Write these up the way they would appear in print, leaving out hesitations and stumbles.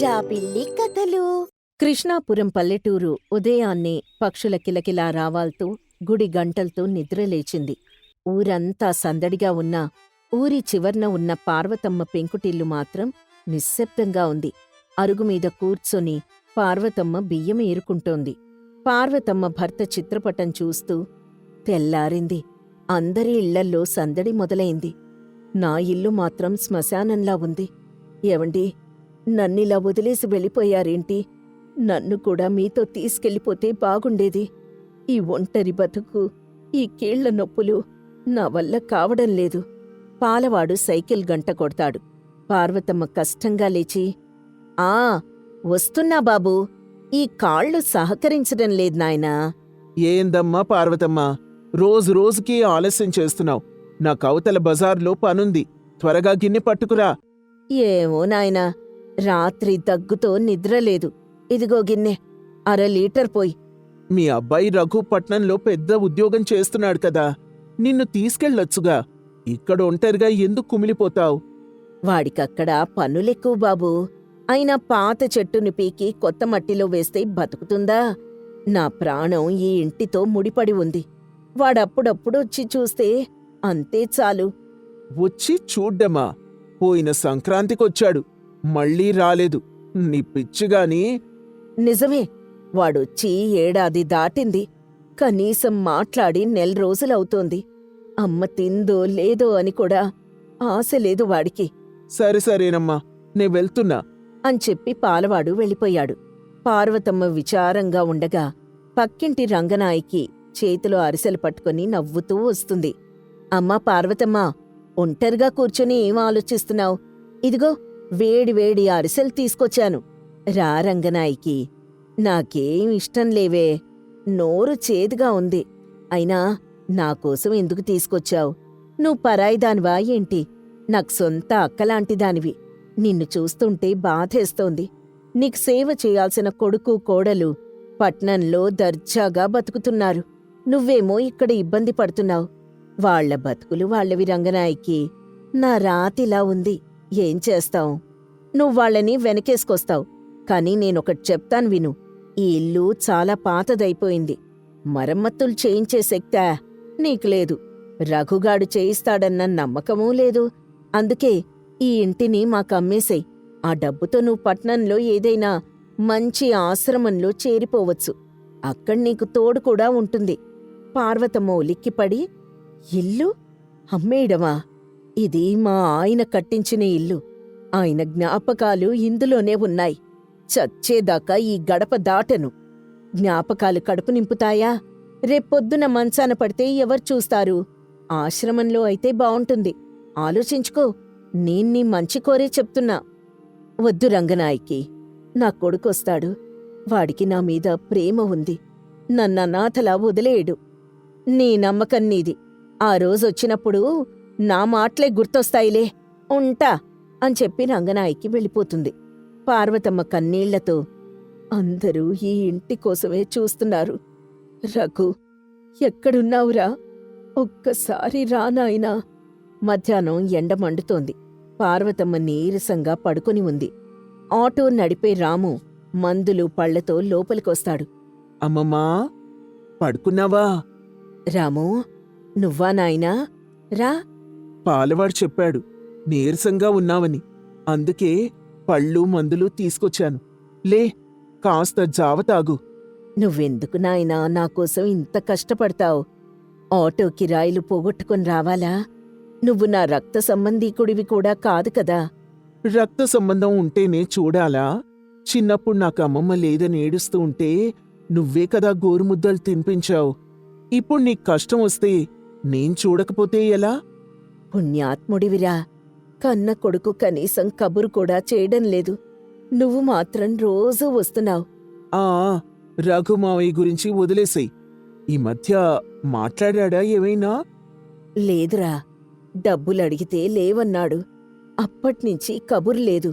జాబిల్లి కథలు. కృష్ణాపురం పల్లెటూరు ఉదయాన్నే పక్షుల కిలకిలా రావాల్తో గుడి గంటల్తో నిద్రలేచింది. ఊరంతా సందడిగా ఉన్నా ఊరి చివర్న ఉన్న పార్వతమ్మ పెంకుటిల్లు మాత్రం నిశ్శబ్దంగా ఉంది. అరుగుమీద కూర్చొని పార్వతమ్మ బియ్యం ఏరుకుంటోంది. పార్వతమ్మ భర్త చిత్రపటం చూస్తూ, తెల్లారింది, అందరి ఇళ్లల్లో సందడి మొదలైంది. నా ఇల్లు మాత్రం శ్మశానంలా ఉంది. ఏవండి, నన్నిలా వదిలేసి వెళ్ళిపోయారేంటి? నన్ను కూడా మీతో తీసుకెళ్ళిపోతే బాగుండేది. ఈ ఒంటరి బతుకు, ఈ కీళ్ల నొప్పులు నా వల్ల కావడం లేదు. పాలవాడు సైకిల్ గంట కొడతాడు. పార్వతమ్మ కష్టంగా లేచి, ఆ వస్తున్నా బాబూ, ఈ కాళ్ళు సహకరించడం లేదు నాయనా. ఏందమ్మా పార్వతమ్మ, రోజు రోజుకి ఆలస్యం చేస్తున్నావు. నా కవతల బజార్లో పనుంది, త్వరగా గిన్నె పట్టుకురా. ఏమో నాయనా, రాత్రి దగ్గుతో నిద్రలేదు. ఇదిగో గిన్నె, 1/2 లీటర్ పోయి. మీ అబ్బాయి రఘు పట్నంలో పెద్ద ఉద్యోగం చేస్తున్నాడు కదా, నిన్ను తీసుకెళ్ళొచ్చుగా. ఇక్కడ ఒంటరిగా ఎందుకు కుమిలిపోతావు? వాడికక్కడ పనులెక్కువ బాబూ. అయినా పాత చెట్టుని పీకి కొత్త మట్టిలో వేస్తే బతుకుతుందా? నా ప్రాణం ఈ ఇంటితో ముడిపడి ఉంది. వాడప్పుడప్పుడొచ్చి చూస్తే అంతే చాలు. వచ్చి చూడ్డమా? పోయిన సంక్రాంతికొచ్చాడు, మళ్ళీ రాలేదు. నీ పిచ్చిగాని. నిజమే, వాడొచ్చి ఏడాది దాటింది. కనీసం మాట్లాడి 1 నెల రోజులవుతోంది. అమ్మ తిందో లేదో అని కూడా ఆశ లేదు వాడికి. సరేనమ్మా, నే వెళ్తున్నా అని చెప్పి పాలవాడు వెళ్ళిపోయాడు. పార్వతమ్మ విచారంగా ఉండగా పక్కింటి రంగనాయకి చేతిలో అరిసెలు పట్టుకుని నవ్వుతూ వస్తుంది. అమ్మా పార్వతమ్మా, ఒంటరిగా కూర్చొని ఏం ఆలోచిస్తున్నావు? ఇదిగో వేడి అరిసెలు తీసుకొచ్చాను, రా రంగనాయకి. నాకేం ఇష్టం లేవే, నోరు చేదుగా ఉంది. అయినా నాకోసం ఎందుకు తీసుకొచ్చావు? నువ్వు పరాయిదానివా ఏంటి? నాకు సొంత అక్కలాంటిదానివి. నిన్ను చూస్తుంటే బాధేస్తోంది. నీకు సేవ చేయాల్సిన కొడుకు కోడలు పట్నంలో దర్జాగా బతుకుతున్నారు. నువ్వేమో ఇక్కడ ఇబ్బంది పడుతున్నావు. వాళ్ల బతుకులు వాళ్లవి రంగనాయకి. నా రాతిలా ఉంది, ఏం చేస్తాం? నువ్వాళ్లని వెనకేసుకొస్తావు. కాని నేనొకటి చెప్తాను విను. ఈ ఇల్లు చాలా పాతదైపోయింది. మరమ్మతులు చేయించే శక్తా నీకు లేదు. రఘుగాడు చేయిస్తాడన్న నమ్మకమూ లేదు. అందుకే ఈ ఇంటిని మాకమ్మేసేయ్. ఆ డబ్బుతో నువ్వు పట్నంలో ఏదైనా మంచి ఆశ్రమంలో చేరిపోవచ్చు. అక్కడ్ నీకు తోడు కూడా ఉంటుంది. పార్వతమ్మ ఉలిక్కిపడి, ఇల్లు అమ్మేయడమా? ఇది మా ఆయన కట్టించిన ఇల్లు. ఆయన జ్ఞాపకాలు ఇందులోనే ఉన్నాయి. చచ్చేదాకా ఈ గడప దాటను. జ్ఞాపకాలు కడుపు నింపుతాయా? రేపొద్దున మంచాన పడితే ఎవరు చూస్తారు? ఆశ్రమంలో అయితే బావుంటుంది. ఆలోచించుకో. నేన్నీ మంచి కోరే చెప్తున్నా. వద్దు రంగనాయకి, నా కొడుకొస్తాడు. వాడికి నా మీద ప్రేమ ఉంది. నన్ననాథలా వదిలేయడు. నీ నమ్మకం నీది. ఆ రోజొచ్చినప్పుడు నా మాటలే గుర్తొస్తాయిలే. ఉంటా అని చెప్పి రంగనాయకి వెళ్ళిపోతుంది. పార్వతమ్మ కన్నీళ్లతో, అందరూ ఈ ఇంటి కోసమే చూస్తున్నారు. రఘు, ఎక్కడున్నావురా? ఒక్కసారి రా నాయనా. మధ్యాహ్నం ఎండ మండుతోంది. పార్వతమ్మ నీరసంగా పడుకొని ఉంది. ఆటో నడిపే రాము మందులు పళ్లతో లోపలికొస్తాడు. అమ్మమ్మా, పడుకున్నావా? రామూ, నువ్వా నాయనా? రా. పాలవాడు చెప్పాడు నీరసంగా ఉన్నావని. అందుకే పళ్ళు మందులు తీసుకొచ్చాను. లే, కాస్త జావ తాగు. నువ్వెందుకు నాయనా నాకోసం ఇంత కష్టపడతావు? ఆటో కిరాయిలు పోగొట్టుకుని రావాలా? నువ్వు నా రక్త సంబంధీకుడివి కూడా కాదు కదా. రక్త సంబంధం ఉంటేనే చూడాలా? చిన్నప్పుడు నాకు అమ్మమ్మ లేదని ఏడుస్తూ ఉంటే నువ్వే కదా గోరుముద్దలు తినిపించావు. ఇప్పుడు నీకు కష్టం వస్తే నేను చూడకపోతే ఎలా? పుణ్యాత్ముడివిరా. కన్న కొడుకు కనీసం కబురు కూడా చేయడం లేదు. నువ్వు మాత్రం రోజూ వస్తున్నావు. ఆ రఘుమావయ్య గురించి వదిలేసేయ్. ఈ మధ్య మాట్లాడా ఏమైనా? లేదురా, డబ్బులడిగితే లేవన్నాడు. అప్పట్నుంచి కబురు లేదు.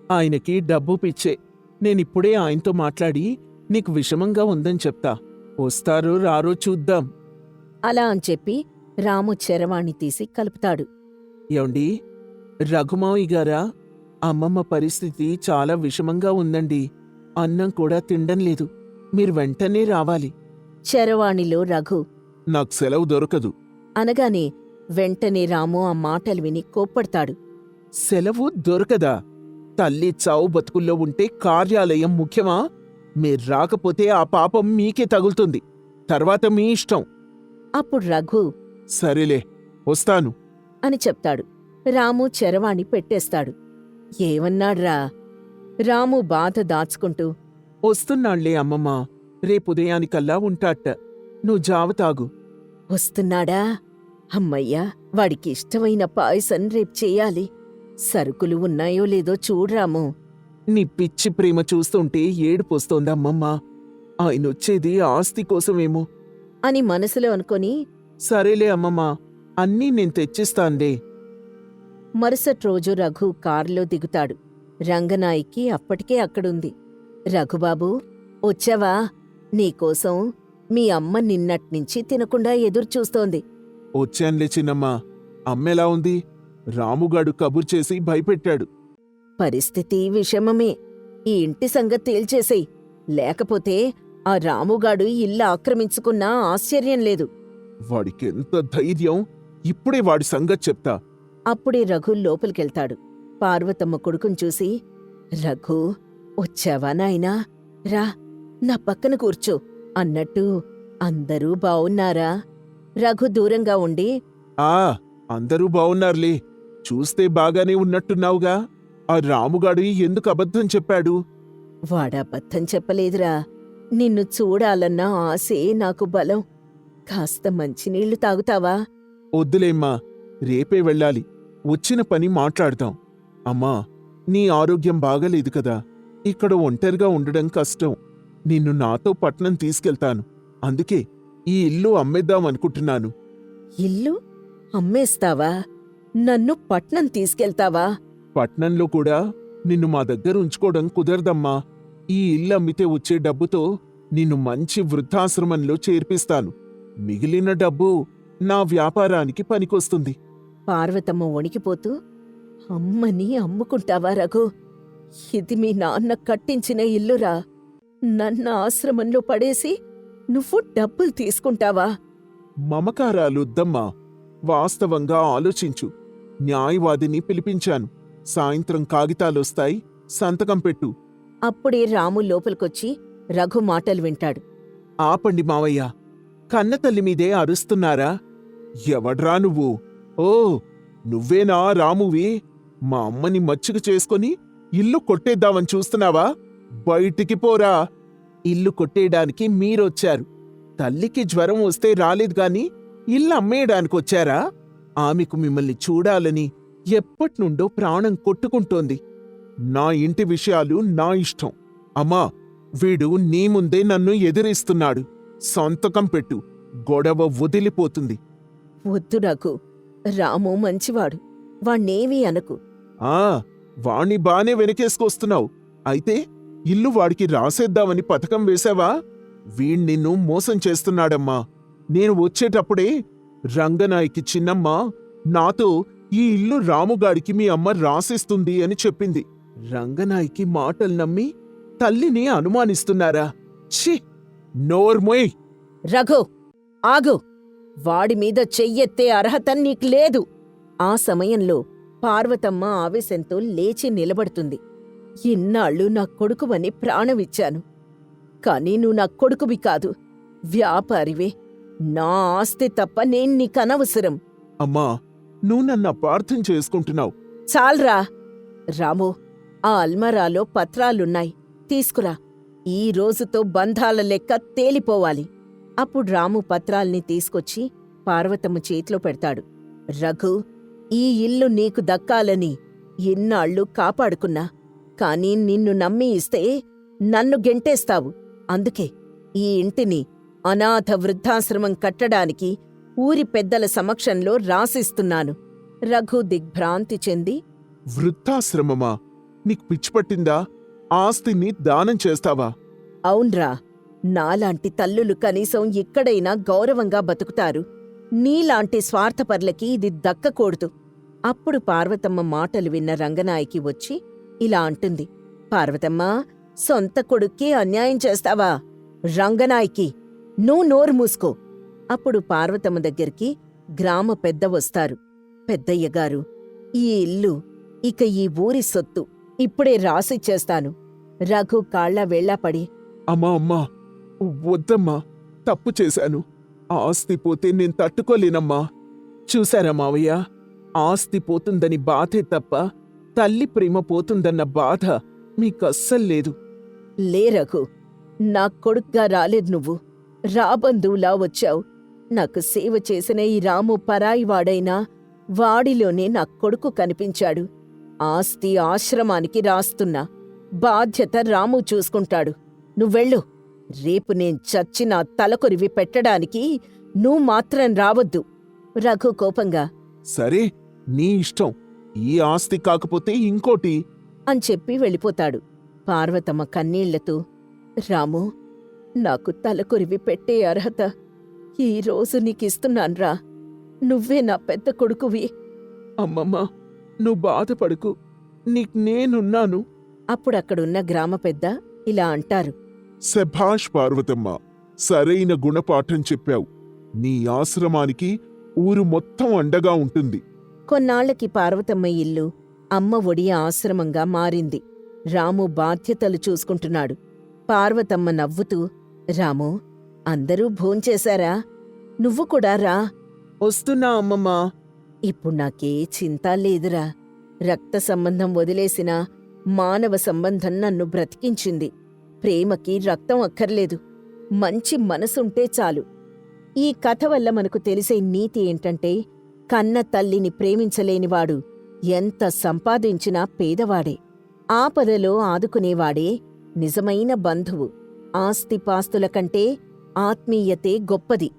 ఆయనకి డబ్బు పిచ్చే. నేనిప్పుడే ఆయనతో మాట్లాడి నీకు విషమంగా ఉందని చెప్తా. వస్తారో రారో చూద్దాం. అలా అని చెప్పి రాము చరవాణి తీసి కలుపుతాడు. ఏవండి, రఘుమావయ్య గారా? అమ్మమ్మ పరిస్థితి చాలా విషమంగా ఉందండి. అన్నం కూడా తినడం లేదు. మీరు వెంటనే రావాలి. చరవాణిలో రఘు నాకు సెలవు దొరకదు. అనగానే వెంటనే రాము ఆ మాటలు విని కోప్పడతాడు. సెలవు దొరకదా? తల్లి చావు బతుకుల్లో ఉంటే కార్యాలయం ముఖ్యమా? మీరు రాకపోతే ఆ పాపం మీకే తగులుతుంది. తర్వాత మీ ఇష్టం. అప్పుడు రఘు సరేలే, వస్తాను. అని చెప్తాడు. రాము చరవాణి పెట్టేస్తాడు. ఏమన్నాడ్రా? రాము బాధ దాచుకుంటూ వస్తున్నాళ్లే అమ్మమ్మ. రేపుదయానికల్లా ఉంటాట. నువ్వు జావ తాగు. వస్తున్నాడా? అమ్మయ్యా, వాడికి ఇష్టమైన పాయసం రేపు చెయ్యాలి. సరుకులు ఉన్నాయో లేదో చూడ్రాము. నీ పిచ్చి ప్రేమ చూస్తుంటే ఏడుపొస్తోందమ్మమ్మ. ఆయనొచ్చేది ఆస్తి కోసమేమో అని మనసులో అనుకొని సరేలే అమ్మమ్మ, అన్నీ నేను తెచ్చిస్తాన్లే. మరుసటి రోజు రఘు కారులో దిగుతాడు. రంగనాయకి అప్పటికే అక్కడుంది. రఘుబాబూ, వచ్చావా? నీకోసం మీ అమ్మ నిన్నట్నించి తినకుండా ఎదురుచూస్తోంది. వచ్చాన్లే చిన్నమ్మా. అమ్మెలా ఉంది? రాముగాడు కబురు చేసి భయపెట్టాడు. పరిస్థితి విషమమే. ఈ ఇంటి సంగతి తేల్చేసేయ్. లేకపోతే ఆ రాముగాడు ఇల్లు ఆక్రమించుకున్నా ఆశ్చర్యం లేదు. వాడికెంత ధైర్యం! ఇప్పుడే వాడి సంగతి చెప్తా. అప్పుడే రఘు లోపలికెళ్తాడు. పార్వతమ్మ కొడుకుని చూసి, రఘు, వచ్చావా నాయనా? రా, నా పక్కన కూర్చో అన్నట్టు అందరూ బావున్నారా? రఘు దూరంగా ఉండి, ఆ అందరూ బావున్నారులే. చూస్తే బాగానే ఉన్నట్టున్నావుగా. ఆ రాముగాడు ఎందుకు అబద్ధం చెప్పాడు? వాడబద్ధం చెప్పలేదురా. నిన్ను చూడాలన్న ఆశే నాకు బలం. కాస్త మంచినీళ్లు తాగుతావా? వద్దులేమ్మా, రేపే వెళ్ళాలి. వచ్చిన పని మాట్లాడదాం. అమ్మా, నీ ఆరోగ్యం బాగలేదు కదా. ఇక్కడ ఒంటరిగా ఉండడం కష్టం. నిన్ను నాతో పట్నం తీసుకెళ్తాను. అందుకే ఈ ఇల్లు అమ్మేద్దామనుకుంటున్నాను. ఇల్లు అమ్మేస్తావా? నన్ను పట్నం తీసుకెళ్తావా? పట్నంలో కూడా నిన్ను మా దగ్గర ఉంచుకోవడం కుదరదమ్మా. ఈ ఇల్లు అమ్మితే వచ్చే డబ్బుతో నిన్ను మంచి వృద్ధాశ్రమంలో చేర్పిస్తాను. మిగిలిన డబ్బు నా వ్యాపారానికి పనికొస్తుంది. పార్వతమ్మ వణికిపోతూ, అమ్మని అమ్ముకుంటావా రఘు? ఇది మీ నాన్న కట్టించిన ఇల్లురా. నన్ను ఆశ్రమంలో పడేసి నువ్వు డబ్బులు తీసుకుంటావా? మమకారాలుద్దమ్మా. వాస్తవంగా ఆలోచించు. న్యాయవాదిని పిలిపించాను. సాయంత్రం కాగితాలొస్తాయి, సంతకం పెట్టు. అప్పుడే రాము లోపలికొచ్చి రఘు మాటలు వింటాడు. ఆపండి మావయ్య. కన్నతల్లి మీదే అరుస్తున్నారా? ఎవడ్రా నువ్వు? ఓ, నువ్వేనా రామువి? మా అమ్మని మచ్చిక చేసుకొని ఇల్లు కొట్టేద్దామని చూస్తున్నావా? బయటికి పోరా. ఇల్లు కొట్టేయడానికి మీరొచ్చారు. తల్లికి జ్వరం వస్తే రాలేదుగాని ఇల్లు అమ్మేయడానికొచ్చారా? ఆమెకు మిమ్మల్ని చూడాలని ఎప్పట్నుండో ప్రాణం కొట్టుకుంటోంది. నా ఇంటి విషయాలు నా ఇష్టం. అమ్మా, వీడు నీ ముందే నన్ను ఎదిరిస్తున్నాడు. సంతకం పెట్టు. గొడవ వదిలిపోతుంది. వద్దు రఘు, రాము మంచివాడు. వాణ్ణేమీ అనకు. ఆ, వాణ్ణి బానే వెనకేసుకొస్తున్నావు. అయితే ఇల్లు వాడికి రాసేద్దామని పథకం వేశావా? వీణ్నిన్ను మోసం చేస్తున్నాడమ్మా. నేను వచ్చేటప్పుడే రంగనాయకి చిన్నమ్మ నాతో ఈ ఇల్లు రాముగాడికి మీ అమ్మ రాసిస్తుంది అని చెప్పింది. రంగనాయకి మాటలు నమ్మి తల్లిని అనుమానిస్తున్నారా? ఛీ, నోర్మోయ్! రఘు, ఆగు! వాడిమీద చెయ్యెత్తే అర్హత నీకు లేదు. ఆ సమయంలో పార్వతమ్మ ఆవేశంతో లేచి నిలబడుతుంది. ఇన్నాళ్ళు నా కొడుకువని ప్రాణమిచ్చాను. కాని నువ్వు నా కొడుకువి కాదు, వ్యాపారివే. నా ఆస్తి తప్ప నేను నీకనవసరం. అమ్మా, నువ్వు నన్ను అపార్థం చేసుకుంటున్నావు. చాల్రా! రాము, ఆ అల్మరాలో పత్రాలున్నాయి, తీసుకురా. ఈ రోజుతో బంధాల లెక్క తేలిపోవాలి. అప్పుడు రాము పత్రాల్ని తీసుకొచ్చి పార్వతమ్మ చేతిలో పెడతాడు. రఘు, ఈ ఇల్లు నీకు దక్కాలని ఇన్నాళ్ళు కాపాడుకున్నా. కాని నిన్ను నమ్మి ఇస్తే నన్ను గెంటేస్తావు. అందుకే ఈ ఇంటిని అనాథ వృద్ధాశ్రమం కట్టడానికి ఊరి పెద్దల సమక్షంలో రాసిస్తున్నాను. రఘు దిగ్భ్రాంతి చెంది, వృద్ధాశ్రమమా? నీకు పిచ్చిపట్టిందా? ఆస్తిని దానం చేస్తావా? అవున్రా, నాలాంటి తల్లులు కనీసం ఇక్కడైనా గౌరవంగా బతుకుతారు. నీలాంటి స్వార్థపర్లకి ఇది దక్కకూడదు. అప్పుడు పార్వతమ్మ మాటలు విన్న రంగనాయకి వచ్చి ఇలా అంటుంది. పార్వతమ్మా, సొంత కొడుక్కి అన్యాయం చేస్తావా? రంగనాయకి, నువ్వు నోరు మూసుకో. అప్పుడు పార్వతమ్మ దగ్గరికి గ్రామ పెద్ద వస్తారు. పెద్దయ్యగారు, ఈ ఇల్లు ఇక ఈ ఊరి సొత్తు, ఇప్పుడే రాసిచ్చేస్తాను. రఘు కాళ్ల వేళ్లాపడి, అమ్మా అమ్మా, వద్దమ్మా, తప్పు చేశాను. ఆస్తి పోతే నేను తట్టుకోలేనమ్మా. చూశారా మావయ్య, ఆస్తి పోతుందని బాధే తప్ప తల్లి ప్రేమ పోతుందన్న బాధ మీకస్సలు లేదు. లే రఘు, నా కొడుగ్గా రాలేదు నువ్వు, రాబంధువులా వచ్చావు. నాకు సేవ చేసిన ఈ రాము పరాయివాడైనా వాడిలోనే నా కొడుకు కనిపించాడు. ఆస్తి ఆశ్రమానికి రాస్తున్నా, బాధ్యత రాము చూసుకుంటాడు. నువ్వెళ్ళు. రేపు నేను చచ్చినా తలకొరివి పెట్టడానికి నువ్వు మాత్రం రావద్దు. రఘు కోపంగా, సరే, నీ ఇష్టం. ఈ ఆస్తి కాకపోతే ఇంకోటి అని చెప్పి వెళ్ళిపోతాడు. పార్వతమ్మ కన్నీళ్లతో, రాము, నాకు తలకొరివి పెట్టే అర్హత ఈ రోజు నీకిస్తున్నాన్రా. నువ్వే నా పెద్ద కొడుకువి. అమ్మమ్మ, నువ్వు బాధపడకు, నీకు నేనున్నాను. అప్పుడక్కడున్న గ్రామ పెద్ద ఇలా అంటారు. శభాష్ పార్వతమ్మ, సరైన గుణపాఠం చెప్పావు. నీ ఆశ్రమానికి ఊరు మొత్తం అండగా ఉంటుంది. కొన్నాళ్లకి పార్వతమ్మ ఇల్లు అమ్మ ఒడి ఆశ్రమంగా మారింది. రాము బాధ్యతలు చూసుకుంటున్నాడు. పార్వతమ్మ నవ్వుతూ, రాము, అందరూ భోంచేశారా? నువ్వు కూడా రా. వస్తున్నా అమ్మమ్మా. ఇప్పుడు నాకే చింతా లేదురా. రక్త సంబంధం వదిలేసినా మానవ సంబంధం నన్ను బ్రతికించింది. ప్రేమకి రక్తం అక్కర్లేదు, మంచి మనసుంటే చాలు. ఈ కథ వల్ల మనకు తెలిసే నీతి ఏంటంటే, కన్న తల్లిని ప్రేమించలేనివాడు ఎంత సంపాదించినా పేదవాడే. ఆపదలో ఆదుకునేవాడే నిజమైన బంధువు. ఆస్తిపాస్తుల కంటే ఆత్మీయతే గొప్పది.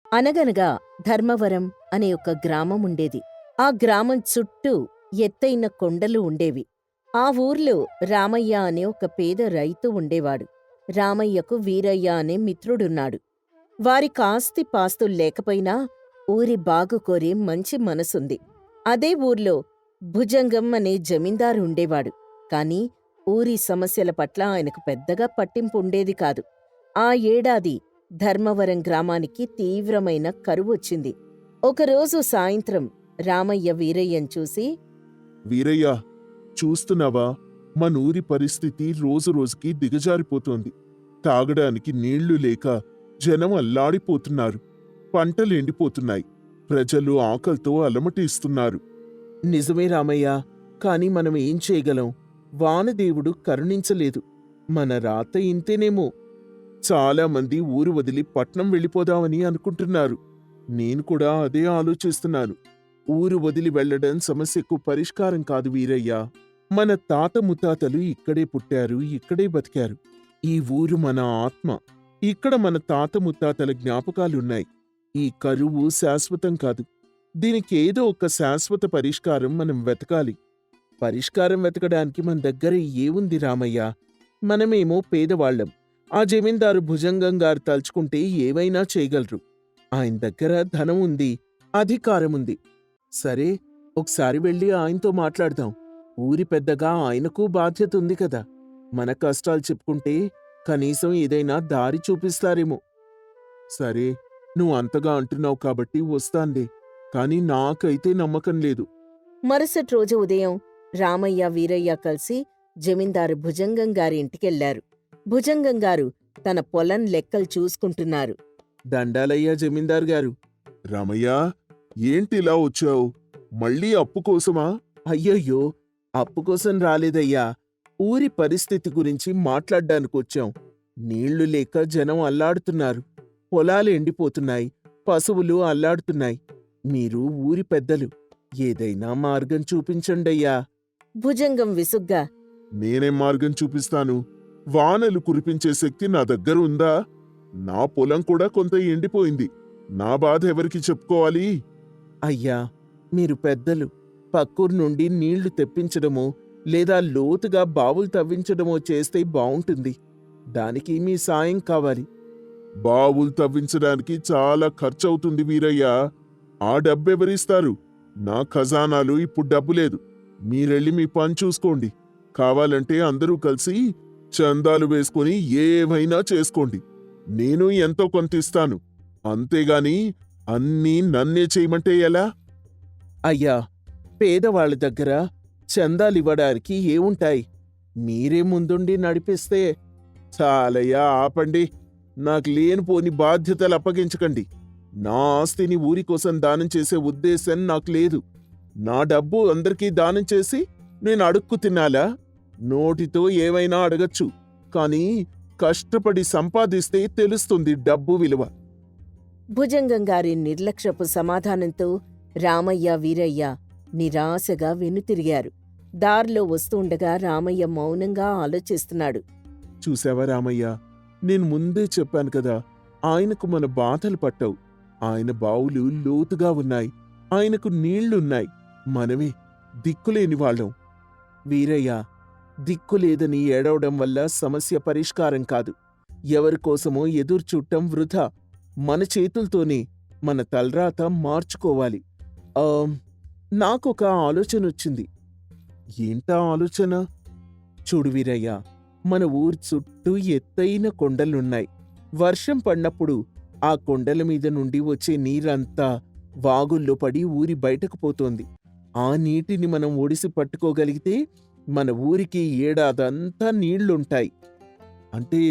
అనగనగా ధర్మవరం అనే ఒక గ్రామం ఉండేది. ఆ గ్రామం చుట్టూ ఎత్తైన కొండలు ఉండేవి. ఆ ఊర్లో రామయ్య అనే ఒక పేద రైతు ఉండేవాడు. రామయ్యకు వీరయ్య అనే మిత్రుడున్నాడు. వారికి ఆస్తి పాస్తుల్లేకపోయినా ఊరి బాగు కోరే మంచి మనసుంది. అదే ఊర్లో భుజంగం అనే జమీందారు ఉండేవాడు. కాని ఊరి సమస్యల పట్ల ఆయనకు పెద్దగా పట్టింపు ఉండేది కాదు. ఆ ఏడాది ధర్మవరం గ్రామానికి తీవ్రమైన కరువొచ్చింది. ఒకరోజు సాయంత్రం రామయ్య వీరయ్యను చూసి, వీరయ్య, చూస్తున్నావా, మనూరి పరిస్థితి రోజురోజుకి దిగజారిపోతోంది. తాగడానికి నీళ్లు లేక జనం అల్లాడిపోతున్నారు. పంటలెండిపోతున్నాయి. ప్రజలు ఆకలితో అలమటిస్తున్నారు. నిజమే రామయ్య, కాని మనం ఏం చేయగలం? వానదేవుడు కరుణించలేదు. మన రాత ఇంతేనేమో. చాలామంది ఊరు వదిలి పట్నం వెళ్ళిపోదామని అనుకుంటున్నారు. నేను కూడా అదే ఆలోచిస్తున్నాను. ఊరు వదిలి వెళ్లడం సమస్యకు పరిష్కారం కాదు వీరయ్య. మన తాత ముత్తాతలు ఇక్కడే పుట్టారు, ఇక్కడే బతికారు. ఈ ఊరు మన ఆత్మ. ఇక్కడ మన తాత ముత్తాతల జ్ఞాపకాలున్నాయి. ఈ కరువు శాశ్వతం కాదు. దీనికేదో ఒక శాశ్వత పరిష్కారం మనం వెతకాలి. పరిష్కారం వెతకడానికి మన దగ్గర ఏముంది రామయ్య? మనమేమో పేదవాళ్లం. ఆ జమీందారు భుజంగం గారు తలుచుకుంటే ఏవైనా చేయగలరు. ఆయన దగ్గర ధనం ఉంది, అధికారముంది. సరే, ఒకసారి వెళ్ళి ఆయనతో మాట్లాడదాం. ఊరి పెద్దగా ఆయనకు బాధ్యత ఉంది కదా. మన కష్టాలు చెప్పుకుంటే కనీసం ఏదైనా దారి చూపిస్తారేమో. సరే, నువ్వు అంతగా అంటున్నావు కాబట్టి వస్తాన్లే. కాని నాకైతే నమ్మకం లేదు. మరుసటి రోజు ఉదయం రామయ్య వీరయ్య కలిసి జమీందారు భుజంగం గారి ఇంటికెళ్లారు. భుజంగం గారు తన పొలం లెక్కలు చూసుకుంటున్నారు. దండాలయ్యా జమీందార్ గారు. రామయ్య, ఏంటిలా వచ్చావు? మళ్ళీ అప్పు కోసమా? అయ్యయ్యో, అప్పు కోసం రాలేదయ్యా. ఊరి పరిస్థితి గురించి మాట్లాడ్డానికొచ్చాం. నీళ్లు లేక జనం అల్లాడుతున్నారు. పొలాలు ఎండిపోతున్నాయి, పశువులు అల్లాడుతున్నాయి. మీరు ఊరి పెద్దలు, ఏదైనా మార్గం చూపించండయ్యా. భుజంగం విసుగ్గా, నేనేం మార్గం చూపిస్తాను? వానలు కురిపించే శక్తి నా దగ్గర ఉందా? నా పొలం కూడా కొంత ఎండిపోయింది. నా బాధ ఎవరికి చెప్పుకోవాలి? అయ్యా, మీరు పెద్దలు. పక్కూరు నుండి నీళ్లు తెప్పించడమో లేదా లోతుగా బావులు తవ్వించడమో చేస్తే బావుంటుంది. దానికి మీ సాయం కావాలి. బావులు తవ్వించడానికి చాలా ఖర్చవుతుంది వీరయ్యా. ఆ డబ్బెవరిస్తారు? నా ఖజానాలో ఇప్పుడు డబ్బు లేదు. మీరెళ్ళి మీ పని చూసుకోండి. కావాలంటే అందరూ కలిసి చందాలు వేసుకొని ఏవైనా చేసుకోండి. నేను ఎంతో కొంత ఇస్తాను. అంతేగాని అన్నీ నన్నే చేయమంటే ఎలా? అయ్యా, పేదవాళ్ళ దగ్గర చందాలివ్వడానికి ఏముంటాయి? మీరే ముందుండి నడిపిస్తే. చాలయ్యా, ఆపండి. నాకు లేనిపోని బాధ్యతలు అప్పగించకండి. నా ఆస్తిని ఊరి కోసం దానం చేసే ఉద్దేశం నాకు లేదు. నా డబ్బు అందరికీ దానం చేసి నేను అడుక్కు తినాలా? నోటితో ఏవైనా అడగచ్చు, కానీ కష్టపడి సంపాదిస్తే తెలుస్తుంది డబ్బు విలువ. భుజంగం గారి నిర్లక్ష్యపు సమాధానంతో రామయ్య, వీరయ్య నిరాశగా వెనుతిరిగారు. దారిలో వస్తుండగా రామయ్య మౌనంగా ఆలోచిస్తున్నాడు. చూసావా రామయ్య, నేను ముందే చెప్పాను కదా, ఆయనకు మన బాధలు పట్టవు. ఆయన బావులు లోతుగా ఉన్నాయి. ఆయనకు నీళ్లున్నాయి. మనమే దిక్కులేని వాళ్ళం. వీరయ్య, దిక్కులేదని ఏడవడం వల్ల సమస్య పరిష్కారం కాదు. ఎవరికోసమో ఎదుర్చూడటం వృధా. మన చేతులతోనే మన తలరాత మార్చుకోవాలి. నాకొక ఆలోచనొచ్చింది. ఏంటా ఆలోచన? చూడు వీరయ్య, మన ఊరు చుట్టూ ఎత్తైన కొండలున్నాయి. వర్షం పడినప్పుడు ఆ కొండల మీద నుండి వచ్చే నీరంతా వాగుల్లో పడి ఊరి బయటకు పోతోంది. ఆ నీటిని మనం ఒడిసి పట్టుకోగలిగితే మన ఊరికి ఏడాదంతా నీళ్లుంటాయి. అంటే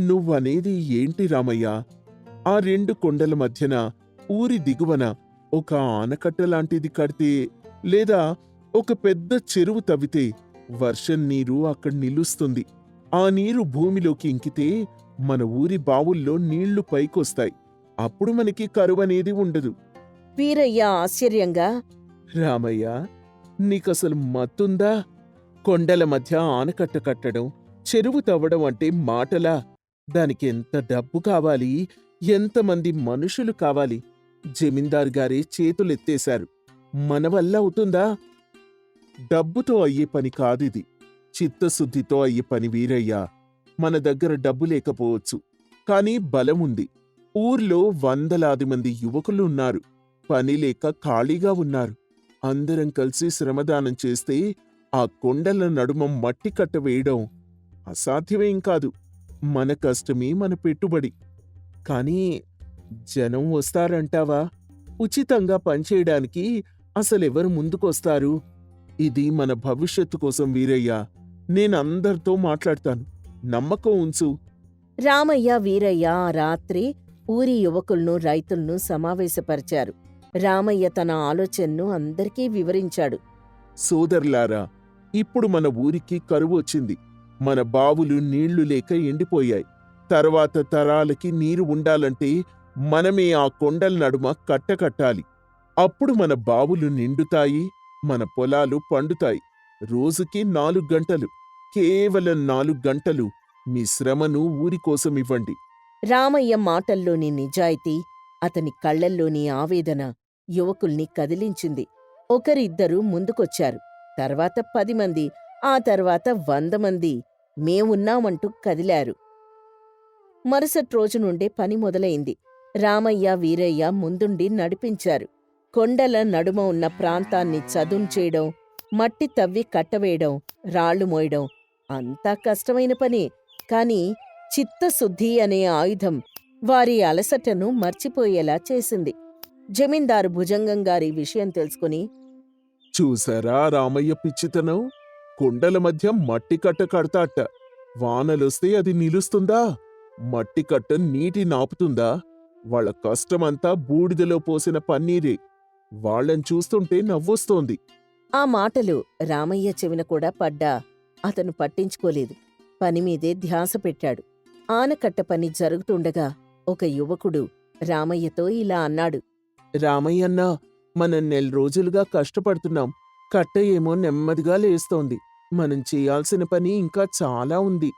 నువ్వనేది ఏంటి రామయ్య? ఆ రెండు కొండల మధ్యన ఊరి దిగువన ఒక ఆనకట్ట లాంటిది కడితే, లేదా ఒక పెద్ద చెరువు తవ్వితే వర్షం నీరు అక్కడ నిలుస్తుంది. ఆ నీరు భూమిలోకి ఇంకితే మన ఊరి బావుల్లో నీళ్లు పైకొస్తాయి. అప్పుడు మనకి కరువనేది ఉండదు. వీరయ్య ఆశ్చర్యంగా, రామయ్య, నీకసలు మత్తుందా? కొండల మధ్య ఆనకట్ట కట్టడం, చెరువు తవ్వడం అంటే మాటలా? దానికి ఎంత డబ్బు కావాలి? ఎంతమంది మనుషులు కావాలి? జమీందారు గారే చేతులెత్తేశారు. మన వల్ల అవుతుందా? డబ్బుతో అయ్యే పని కాదిది. చిత్తశుద్ధితో అయ్యే పని వీరయ్యా. మన దగ్గర డబ్బు లేకపోవచ్చు, కానీ బలముంది. ఊర్లో వందలాది మంది యువకులు ఉన్నారు. పని లేక ఖాళీగా ఉన్నారు. అందరం కలిసి శ్రమదానం చేస్తే ఆ కొండల నడుమ మట్టి కట్ట వేయడం అసాధ్యమేం కాదు. మన కష్టమే మన పెట్టుబడి. కానీ జనం వస్తారంటావా? ఉచితంగా పనిచేయడానికి అసలెవరు ముందుకొస్తారు? ఇది మన భవిష్యత్తు కోసం వీరయ్యా. నేనందరితో మాట్లాడతాను. నమ్మకం ఉంచు. రామయ్య, వీరయ్య ఆ రాత్రి ఊరి యువకులను, రైతులను సమావేశపరిచారు. రామయ్య తన ఆలోచనను అందరికీ వివరించాడు. సోదరులారా, ఇప్పుడు మన ఊరికి కరువు వచ్చింది. మన బావులు నీళ్లు లేక ఎండిపోయాయి. తర్వాత తరాలకి నీరు ఉండాలంటే మనమే ఆ కొండల నడుమ కట్టకట్టాలి. అప్పుడు మన బావులు నిండుతాయి, మన పొలాలు పండుతాయి. రోజుకి 4 గంటలు, కేవలం 4 గంటలు మీ శ్రమను ఊరికోసం ఇవ్వండి. రామయ్య మాటల్లోని నిజాయితీ, అతని కళ్లల్లోని ఆవేదన యువకుల్ని కదిలించింది. ఒకరిద్దరు ముందుకొచ్చారు. తర్వాత 10 మంది, ఆ తర్వాత 100 మంది మేమున్నామంటూ కదిలారు. మరుసటి రోజు నుండే పని మొదలైంది. రామయ్య, వీరయ్య ముందుండి నడిపించారు. కొండల నడుమ ఉన్న ప్రాంతాన్ని చదును చేయడం, మట్టి తవ్వి కట్టవేయడం, రాళ్లు మోయడం అంతా కష్టమైన పనే. కాని చిత్తశుద్ధి అనే ఆయుధం వారి అలసటను మర్చిపోయేలా చేసింది. జమీందారు భుజంగం గారి విషయం తెలుసుకుని, చూసారా రామయ్య పిచ్చితనం? కొండల మధ్య మట్టి కట్ట కడతాట. వానలొస్తే అది నిలుస్తుందా? మట్టి కట్ట నీటి నాపుతుందా? వాళ్ళ కష్టమంతా బూడిదలో పోసిన పన్నీరే. వాళ్ళని చూస్తుంటే నవ్వొస్తోంది. ఆ మాటలు రామయ్య చెవిన కూడా పడ్డా అతను పట్టించుకోలేదు. పనిమీదే ధ్యాస పెట్టాడు. ఆనకట్ట పని జరుగుతుండగా ఒక యువకుడు రామయ్యతో ఇలా అన్నాడు. రామయ్యన్నా, మనం 4 రోజులుగా కష్టపడుతున్నాం. కట్ట ఏమో నెమ్మదిగా లేస్తోంది. మనం చేయాల్సిన పని ఇంకా చాలా ఉంది.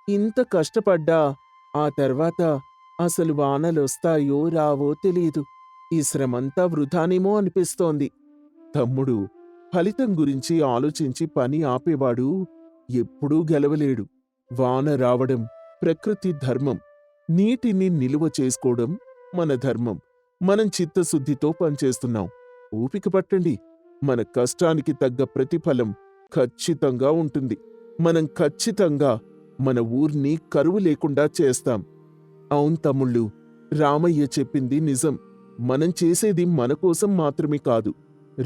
ఇంత కష్టపడ్డా ఆ తర్వాత అసలు వానలొస్తాయో రావో తెలీదు. ఈ శ్రమంతా వృధానేమో అనిపిస్తోంది. తమ్ముడు, ఫలితం గురించి ఆలోచించి పని ఆపేవాడు ఎప్పుడూ గెలవలేడు. వాన రావడం ప్రకృతి ధర్మం. నీటిని నిలువ చేసుకోవడం మన ధర్మం. మనం చిత్తశుద్ధితో పనిచేస్తున్నాం. ఓపిక పట్టండి. మన కష్టానికి తగ్గ ప్రతిఫలం ఖచ్చితంగా ఉంటుంది. మనం ఖచ్చితంగా మన ఊర్ని కరువు లేకుండా చేస్తాం. అవును తమ్ముళ్ళు, రామయ్య చెప్పింది నిజం. మనం చేసేది మన కోసం మాత్రమే కాదు,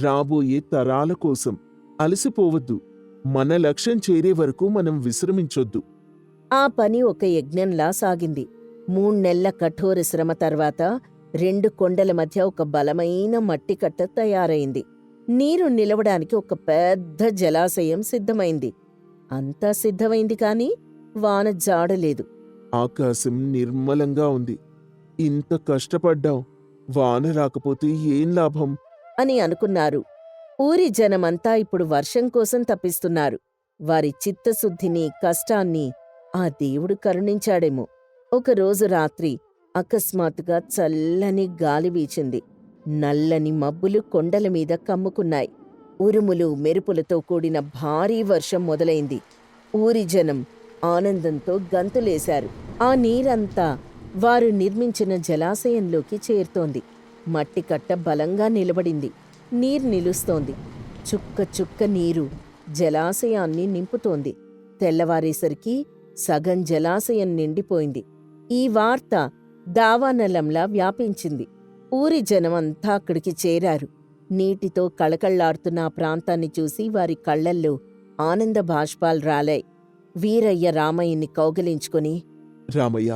రాబోయే తరాల కోసం. అలసిపోవద్దు. మన లక్ష్యం చేరే వరకు మనం విశ్రమించొద్దు. ఆ పని ఒక యజ్ఞంలా సాగింది. 3 నెలల కఠోర శ్రమ తర్వాత 2 కొండల మధ్య ఒక బలమైన మట్టికట్ట తయారైంది. నీరు నిలవడానికి ఒక పెద్ద జలాశయం సిద్ధమైంది. అంతా సిద్ధమైంది కాని వాన జాడలేదు. ఆకాశం నిర్మలంగా ఉంది. ఇంత కష్టపడ్డాం, వాన రాకపోతే ఏం లాభం అని అనుకున్నారు. ఊరి జనమంతా ఇప్పుడు వర్షం కోసం తప్పిస్తున్నారు. వారి చిత్తశుద్ధిని, కష్టాన్ని ఆ దేవుడు కరుణించాడేమో. ఒకరోజు రాత్రి అకస్మాత్తుగా చల్లని గాలి వీచింది. నల్లని మబ్బులు కొండల మీద కమ్ముకున్నాయి. ఉరుములు, మెరుపులతో కూడిన భారీ వర్షం మొదలైంది. ఊరి జనం ఆనందంతో గంతులేశారు. ఆ నీరంతా వారు నిర్మించిన జలాశయంలోకి చేరుతోంది. మట్టికట్ట బలంగా నిలబడింది. నీరు నిలుస్తోంది. చుక్క చుక్క నీరు జలాశయాన్ని నింపుతోంది. తెల్లవారేసరికి సగం జలాశయం నిండిపోయింది. ఈ వార్త దావానలంలా వ్యాపించింది. ఊరి జనమంతా అక్కడికి చేరారు. నీటితో కళకళ్లాడుతున్న ఆ ప్రాంతాన్ని చూసి వారి కళ్లల్లో ఆనంద బాష్పాలు రాలాయి. వీరయ్య రామయ్యని కౌగిలించుకుని, రామయ్య,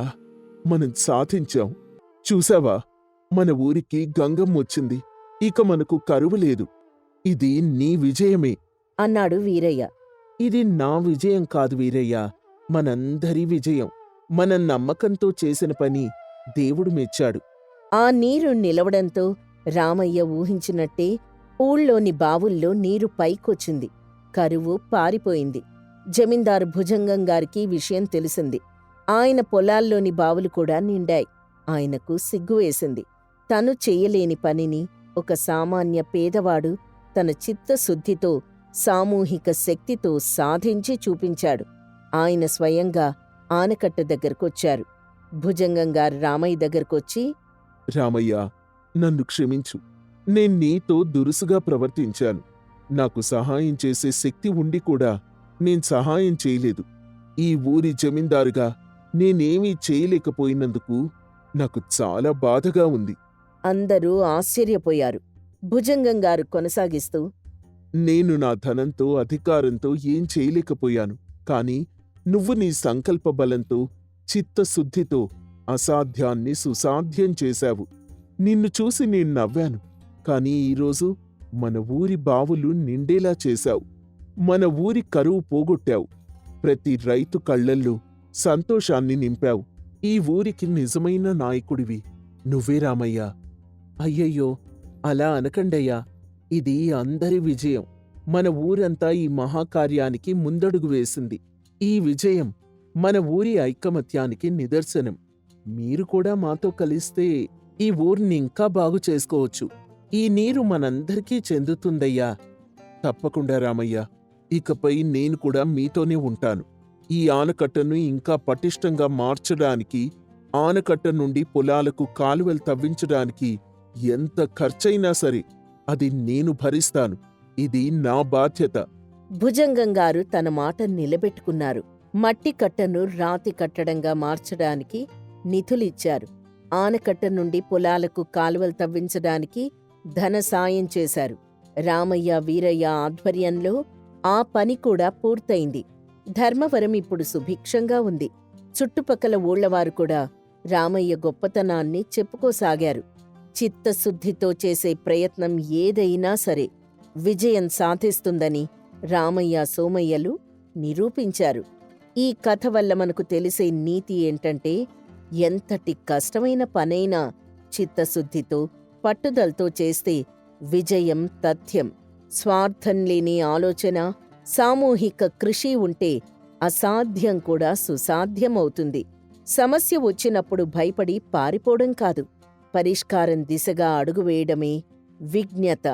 మనం సాధించాం. చూసావా, మన ఊరికి గంగమ్మ వచ్చింది. ఇక మనకు కరువు లేదు. ఇది నీ విజయమే అన్నాడు వీరయ్య. ఇది నా విజయం కాదు వీరయ్య, మనందరి విజయం. మన నమ్మకంతో చేసిన పని దేవుడు మెచ్చాడు. ఆ నీరు నిలవడంతో రామయ్య ఊహించినట్టే ఊళ్ళోని బావుల్లో నీరు పైకొచ్చింది. కరువు పారిపోయింది. జమీందారు భుజంగం గారికి విషయం తెలిసింది. ఆయన పొలాల్లోని బావులు కూడా నిండాయి. ఆయనకు సిగ్గువేసింది. తను చెయ్యలేని పనిని ఒక సామాన్య పేదవాడు తన చిత్తశుద్ధితో, సామూహిక శక్తితో సాధించి చూపించాడు. ఆయన స్వయంగా ఆనకట్ట దగ్గరకొచ్చారు. భుజంగంగారు రామయ్య దగ్గరకొచ్చి, రామయ్య, నన్ను క్షమించు. నేను నీతో దురుసుగా ప్రవర్తించాను. నాకు సహాయం చేసే శక్తి ఉండి కూడా నేను సహాయం చేయలేదు. ఈ ఊరి జమీందారుగా నేనేమీ చేయలేకపోయినందుకు నాకు చాలా బాధగా ఉంది. అందరూ ఆశ్చర్యపోయారు. భుజంగంగారు కొనసాగిస్తూ, నేను నా ధనంతో, అధికారంతో ఏం చేయలేకపోయాను. కాని నువ్వు నీ సంకల్ప బలంతో, చిత్తశుద్ధితో అసాధ్యాన్ని సుసాధ్యం చేశావు. నిన్ను చూసి నేను నవ్వాను. కాని ఈరోజు మన ఊరి బావులు నిండేలా చేశావు. మన ఊరి కరువు పోగొట్టావు. ప్రతి రైతు కళ్లల్లో సంతోషాన్ని నింపావు. ఈ ఊరికి నిజమైన నాయకుడివి నువ్వే రామయ్యా. అయ్యయ్యో, అలా అనకండయ్యా. ఇది అందరి విజయం. మన ఊరంతా ఈ మహాకార్యానికి ముందడుగు వేసింది. ఈ విజయం మన ఊరి ఐకమత్యానికి నిదర్శనం. మీరు కూడా మాతో కలిస్తే ఈ ఊరిని ఇంకా బాగు చేసుకోవచ్చు. ఈ నీరు మనందరికీ చెందుతుందయ్యా. తప్పకుండా రామయ్య. ఇకపై నేను కూడా మీతోనే ఉంటాను. ఈ ఆనకట్టను ఇంకా పటిష్టంగా మార్చడానికి, ఆనకట్ట నుండి పొలాలకు కాలువలు తవ్వించడానికి ఎంత ఖర్చైనా సరే అది నేను భరిస్తాను. ఇది నా బాధ్యత. భుజంగంగారు తన మాట నిలబెట్టుకున్నారు. మట్టి కట్టను రాతి కట్టడంగా మార్చడానికి నిధులిచ్చారు. ఆనకట్ట నుండి పొలాలకు కాలువలు తవ్వించడానికి ధన సాయం చేశారు. రామయ్య, వీరయ్య ఆధ్వర్యంలో ఆ పని కూడా పూర్తయింది. ధర్మవరం ఇప్పుడు సుభిక్షంగా ఉంది. చుట్టుపక్కల ఊళ్లవారు కూడా రామయ్య గొప్పతనాన్ని చెప్పుకోసాగారు. చిత్తశుద్ధితో చేసే ప్రయత్నం ఏదైనా సరే విజయం సాధిస్తుందని రామయ్య, సోమయ్యలు నిరూపించారు. ఈ కథ వల్ల మనకు తెలిసే నీతి ఏంటంటే, ఎంతటి కష్టమైన పనైనా చిత్తశుద్ధితో, పట్టుదలతో చేస్తే విజయం తథ్యం. స్వార్థం లేని ఆలోచన, సామూహిక కృషి ఉంటే అసాధ్యం కూడా సుసాధ్యమవుతుంది. సమస్య వచ్చినప్పుడు భయపడి పారిపోవడం కాదు, పరిష్కారం దిశగా అడుగువేయడమే విజ్ఞత.